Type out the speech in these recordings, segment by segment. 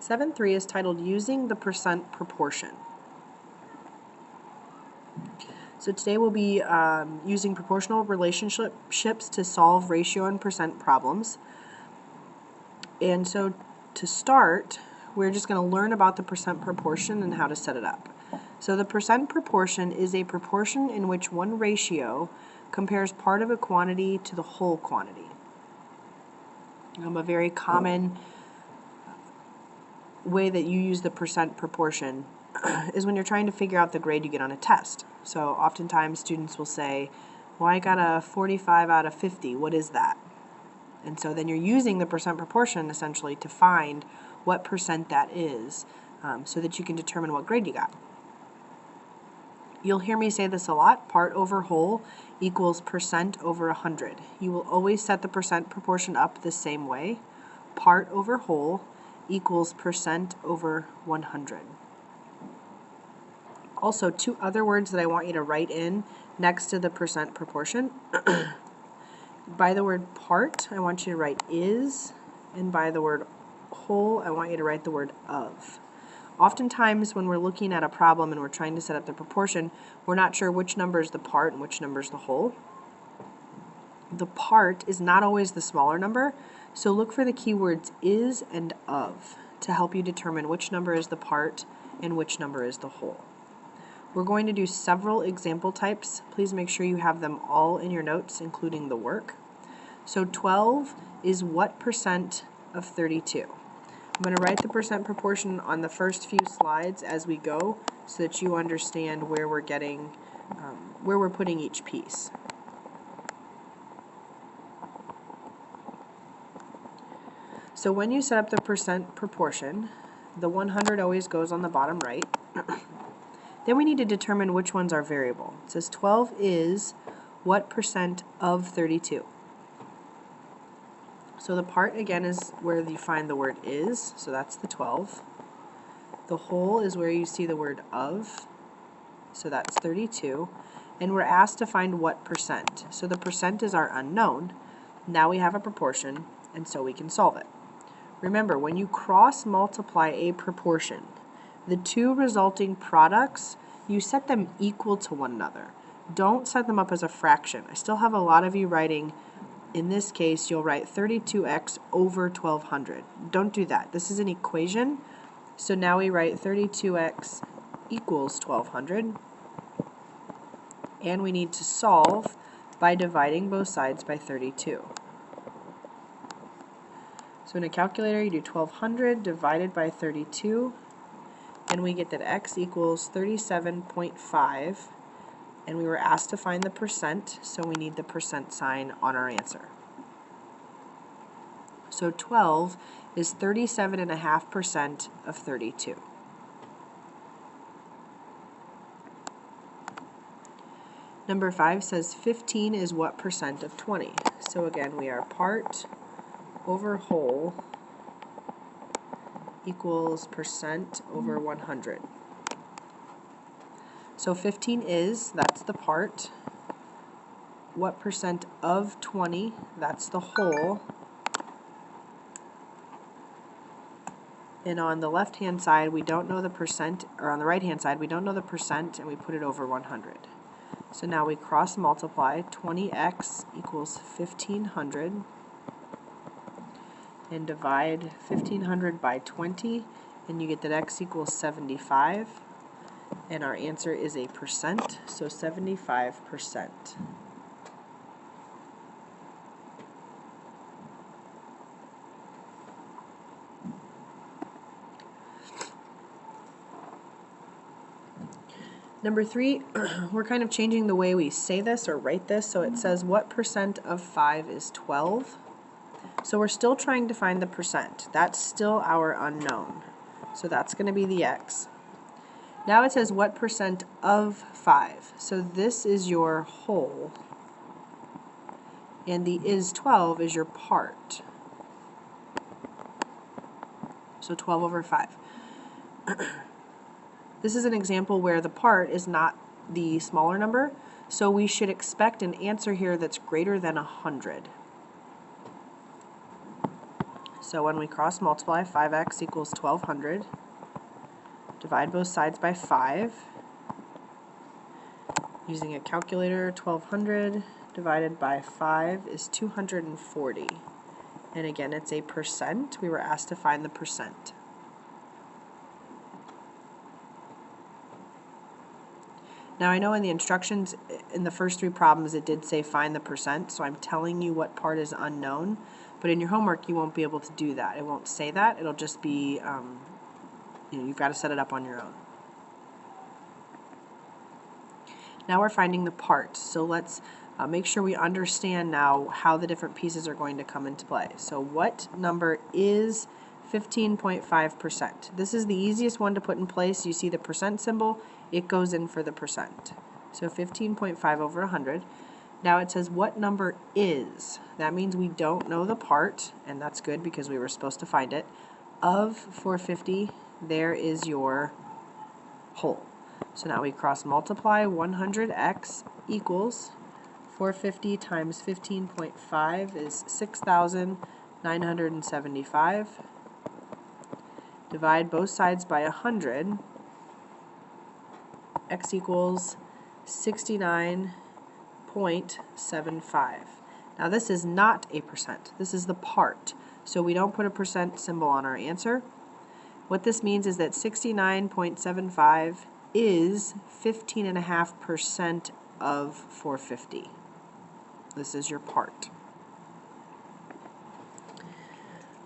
7.3 is titled Using the Percent Proportion. So today we'll be using proportional relationships to solve ratio and percent problems. And so to start, we're just going to learn about the percent proportion and how to set it up. So the percent proportion is a proportion in which one ratio compares part of a quantity to the whole quantity. A very common way that you use the percent proportion is when you're trying to figure out the grade you get on a test. So oftentimes students will say, well, I got a 45 out of 50, what is that? And so then you're using the percent proportion essentially to find what percent that is so that you can determine what grade you got. You'll hear me say this a lot, part over whole equals percent over 100. You will always set the percent proportion up the same way. Part over whole equals percent over 100. Also, two other words that I want you to write in next to the percent proportion. By the word part, I want you to write is, and by the word whole, I want you to write the word of. Oftentimes when we're looking at a problem and we're trying to set up the proportion, we're not sure which number is the part and which number is the whole. The part is not always the smaller number, so look for the keywords is and of to help you determine which number is the part and which number is the whole. We're going to do several example types. Please make sure you have them all in your notes, including the work. So 12 is what percent of 32? I'm going to write the percent proportion on the first few slides as we go so that you understand where we're getting, where we're putting each piece. So when you set up the percent proportion, the 100 always goes on the bottom right. Then we need to determine which ones are variable. It says 12 is what percent of 32? So the part, again, is where you find the word is, so that's the 12. The whole is where you see the word of, so that's 32. And we're asked to find what percent. So the percent is our unknown. Now we have a proportion, and so we can solve it. Remember, when you cross multiply a proportion, the two resulting products, you set them equal to one another. Don't set them up as a fraction. I still have a lot of you writing, in this case, you'll write 32x over 1200. Don't do that. This is an equation. So now we write 32x equals 1200. And we need to solve by dividing both sides by 32. So in a calculator, you do 1200 divided by 32. And we get that x equals 37.5. And we were asked to find the percent, so we need the percent sign on our answer. So 12 is 37.5% of 32. Number 5 says 15 is what percent of 20? So again, we are part over whole equals percent over 100. So 15 is, that's the part. What percent of 20? That's the whole. And on the left-hand side, we don't know the percent, or on the right-hand side, we don't know the percent, and we put it over 100. So now we cross multiply. 20x equals 1500. And divide 1500 by 20, and you get that x equals 75. And our answer is a percent, so 75%. Number 3, we're kind of changing the way we say this or write this, so it says what percent of 5 is 12? So we're still trying to find the percent. That's still our unknown. So that's going to be the x. Now it says what percent of 5. So this is your whole. And the is 12 is your part. So 12 over 5. This is an example where the part is not the smaller number, so we should expect an answer here that's greater than 100. So when we cross multiply, 5x equals 1200. Divide both sides by 5. Using a calculator, 1200 divided by 5 is 240. And again, it's a percent. We were asked to find the percent. Now I know in the instructions, in the first 3 problems, it did say find the percent, so I'm telling you what part is unknown, but in your homework you won't be able to do that. It won't say that. It'll just be, you've got to set it up on your own. Now we're finding the part, so let's make sure we understand now how the different pieces are going to come into play. So what number is 15.5%? This is the easiest one to put in place. You see the percent symbol, it goes in for the percent. So 15.5 over 100. Now it says what number is. That means we don't know the part, and that's good because we were supposed to find it. Of 450, there is your whole. So now we cross multiply 100x equals 450 times 15.5 is 6,975. Divide both sides by 100. X equals 69.75. Now this is not a percent. This is the part. So we don't put a percent symbol on our answer. What this means is that 69.75 is 15.5% of 450. This is your part.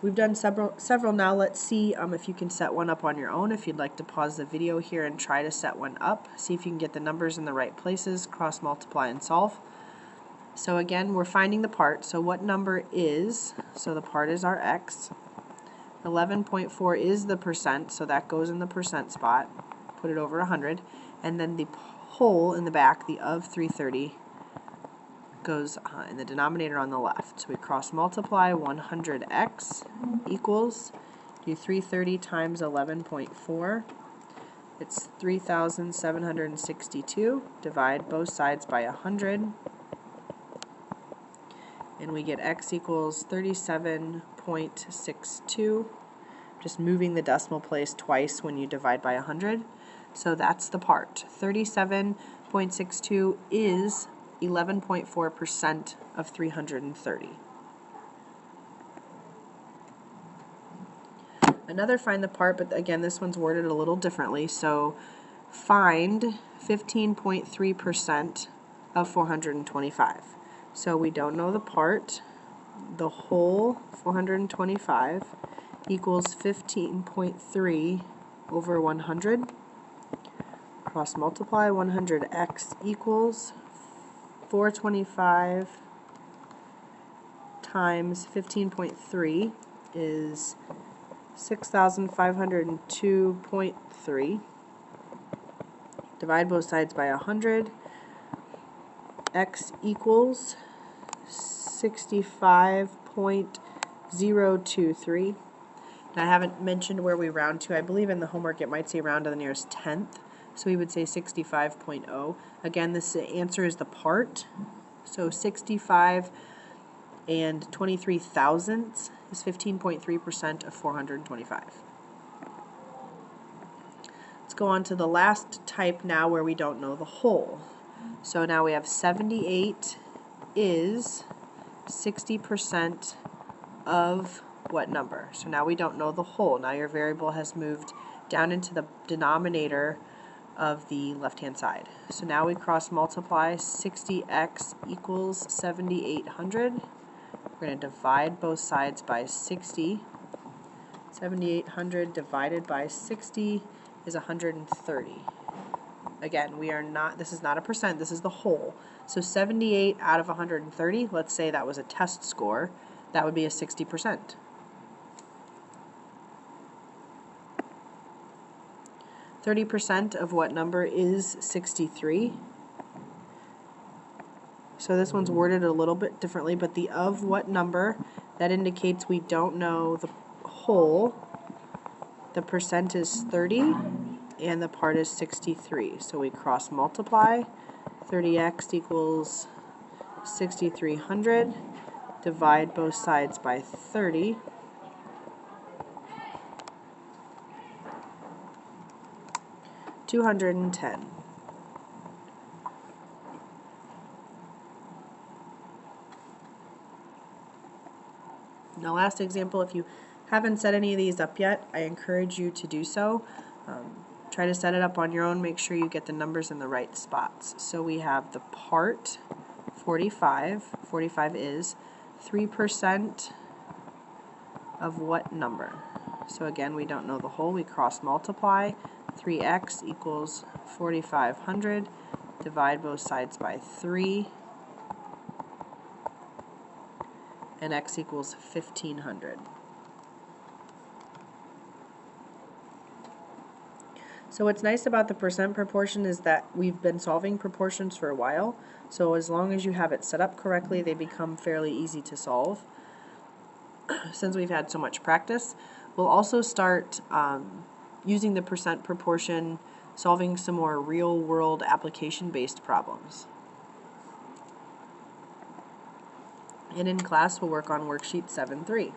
We've done several now. Let's see if you can set one up on your own. If you'd like to pause the video here and try to set one up, see if you can get the numbers in the right places, cross multiply and solve. So again, we're finding the part. So what number is, so the part is our x. 11.4 is the percent, so that goes in the percent spot. Put it over 100. And then the whole in the back, the of 330, goes in the denominator on the left. So we cross multiply 100x equals, do 330 times 11.4. It's 3,762. Divide both sides by 100. And we get x equals 37.62. Just moving the decimal place twice when you divide by 100. So that's the part. 37.62 is 11.4% of 330. Another find the part, but again this one's worded a little differently. So find 15.3% of 425. So we don't know the part. The whole 425 equals 15.3 over 100. Cross multiply 100x equals 425 times 15.3 is 6,502.3. Divide both sides by 100. X equals 65.023. Now I haven't mentioned where we round to. I believe in the homework it might say round to the nearest tenth. So we would say 65.0. Again, this answer is the part. So 65 and 23 thousandths is 15.3% of 425. Let's go on to the last type now where we don't know the whole. So now we have 78 is 60% of what number? So now we don't know the whole. Now your variable has moved down into the denominator of the left-hand side. So now we cross multiply 60x equals 7,800. We're going to divide both sides by 60. 7,800 divided by 60 is 130. Again, this is not a percent, this is the whole. So 78 out of 130, let's say that was a test score, that would be a 60%. 30% of what number is 63? So this one's worded a little bit differently, but the of what number, that indicates we don't know the whole. The percent is 30, and the part is 63. So we cross multiply. 30x equals 6,300. Divide both sides by 30. 210. Now, last example, if you haven't set any of these up yet, I encourage you to do so. Try to set it up on your own. Make sure you get the numbers in the right spots. So we have the part 45. 45 is 3% of what number? So again, we don't know the whole. We cross multiply. 3x equals 4,500. Divide both sides by 3. And x equals 1,500. So what's nice about the percent proportion is that we've been solving proportions for a while. So as long as you have it set up correctly, they become fairly easy to solve since we've had so much practice. We'll also start using the percent proportion, solving some more real-world application-based problems. And in class, we'll work on worksheet 7.3.